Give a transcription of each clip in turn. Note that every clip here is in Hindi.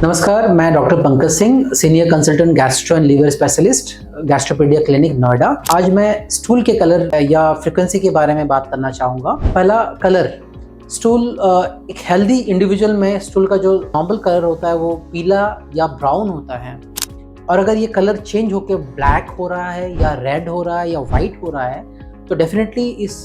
नमस्कार, मैं doctor Pankaj Singh, senior consultant gastro and liver specialist, Gastropedia clinic Noida. आज मैं स्टूल के कलर या फ्रीक्वेंसी के बारे में बात करना चाहूँगा। पहला कलर, स्टूल एक हेल्दी इंडिविजुअल में स्टूल का जो नॉर्मल कलर होता है वो पीला या ब्राउन होता है, और अगर ये कलर चेंज होकर ब्लैक हो रहा है या रेड हो रहा है या वाइट हो रहा है तो डेफिनेटली इस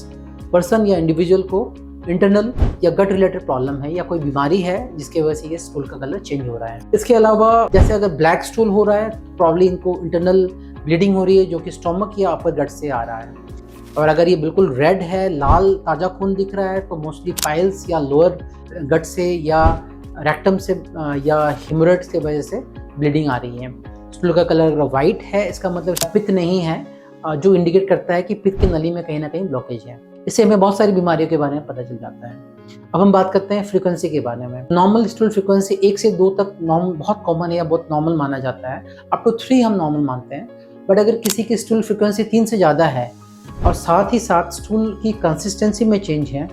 पर्सन या इंडिविजुअल को इंटरनल या गट रिलेटेड प्रॉब्लम है या कोई बीमारी है जिसकी वजह से ये स्टूल का कलर चेंज हो रहा है। इसके अलावा जैसे अगर ब्लैक स्टूल हो रहा है प्रॉब्ली इनको इंटरनल ब्लीडिंग हो रही है जो कि स्टोमक या अपर गट से आ रहा है, और अगर ये बिल्कुल रेड है, लाल ताज़ा खून दिख रहा है, तो मोस्टली पाइल्स या लोअर गट से या रेक्टम से या हेमोरेड्स की वजह से ब्लीडिंग आ रही है। स्टूल का कलर अगर वाइट है इसका मतलब पित्त नहीं है, जो इंडिकेट करता है कि पित्त की नली में कहीं ना कहीं ब्लॉकेज है। इससे हमें बहुत सारी बीमारियों के बारे में पता चल जाता है। अब हम बात करते हैं फ्रीक्वेंसी के बारे में। नॉर्मल स्टूल फ्रीक्वेंसी 1 से 2 तक बहुत कॉमन है या बहुत नॉर्मल माना जाता है। अप टू 3 हम नॉर्मल मानते हैं। बट अगर किसी की स्टूल फ्रीक्वेंसी 3 से ज़्यादा है और साथ ही साथ स्टूल की कंसिस्टेंसी में चेंज है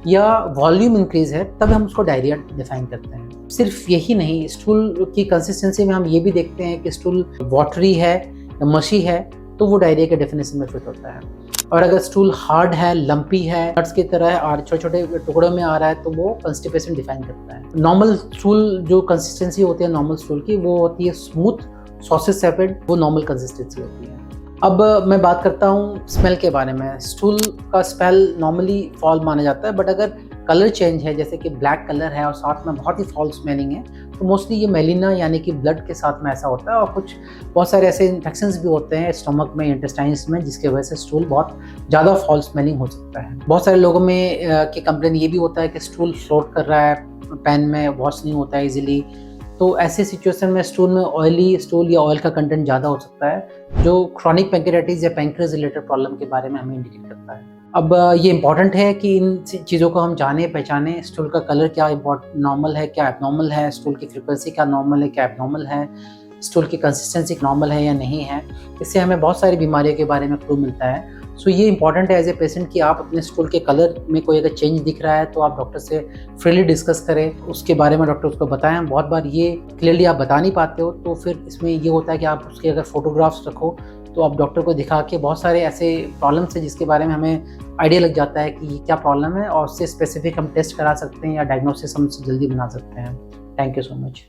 या वॉल्यूम इंक्रीज है, तब हम उसको डायरिया डिफाइन करते हैं। सिर्फ यही नहीं, स्टूल की कंसिस्टेंसी में हम ये भी देखते हैं कि स्टूल वाटरी है या मशी है तो वो डायरिया के डेफिनेशन में फिट होता है। और अगर स्टूल हार्ड है, लंपी है, नट्स की तरह और छोटे छोटे टुकड़ों में आ रहा है तो वो कंस्टिपेशन डिफाइन करता है। नॉर्मल स्टूल जो कंसिस्टेंसी होती है नॉर्मल स्टूल की वो होती है स्मूथ, सॉसेज सेपेड, वो नॉर्मल कंसिस्टेंसी होती है। अब मैं बात करता हूँ स्मेल के बारे में। स्टूल का स्मेल नॉर्मली फॉल माना जाता है, बट अगर कलर चेंज है जैसे कि ब्लैक कलर है और साथ में बहुत ही फॉल स्मेलिंग है तो मोस्टली ये मेलिना यानी कि ब्लड के साथ में ऐसा होता है। और बहुत सारे ऐसे इन्फेक्शंस भी होते हैं स्टमक में, इंटेस्टाइन्स में, जिसकी वजह से स्टूल बहुत ज़्यादा फॉल स्मेलिंग हो सकता है। बहुत सारे लोगों में की कंप्लेन ये भी होता है कि स्टूल फ्लोट कर रहा है, पैन में वॉश नहीं होता है इजीली। तो ऐसे सिचुएशन में स्टूल में ऑयली स्टूल या ऑयल का कंटेंट ज़्यादा हो सकता है जो क्रॉनिक पैंक्रियाटिस या पैंक्रियाज रिलेटेड प्रॉब्लम के बारे में हमें इंडिकेट करता है। अब ये इंपॉर्टेंट है कि इन चीज़ों को हम जाने पहचाने। स्टूल का कलर क्या नॉर्मल है, क्या एबनॉर्मल है, स्टूल की फ्रीक्वेंसी क्या नॉर्मल है, क्या एबनॉर्मल है, स्टूल की कंसिस्टेंसी नॉर्मल है या नहीं है। इससे हमें बहुत सारी बीमारियों के बारे में क्लू मिलता है। सो ये इंपॉर्टेंट है एज ए पेशेंट कि आप अपने स्टूल के कलर में कोई अगर चेंज दिख रहा है तो आप डॉक्टर से फ्रीली डिस्कस करें, उसके बारे में डॉक्टर उसको बताएं। बहुत बार ये क्लियरली आप बता नहीं पाते हो तो फिर इसमें ये होता है कि आप उसके अगर फोटोग्राफ्स रखो तो आप डॉक्टर को दिखा के बहुत सारे ऐसे प्रॉब्लम्स हैं जिसके बारे में हमें आइडिया लग जाता है कि ये क्या प्रॉब्लम है, और उससे स्पेसिफिक हम टेस्ट करा सकते हैं या डायग्नोसिस हम जल्दी बना सकते हैं। Thank you so much.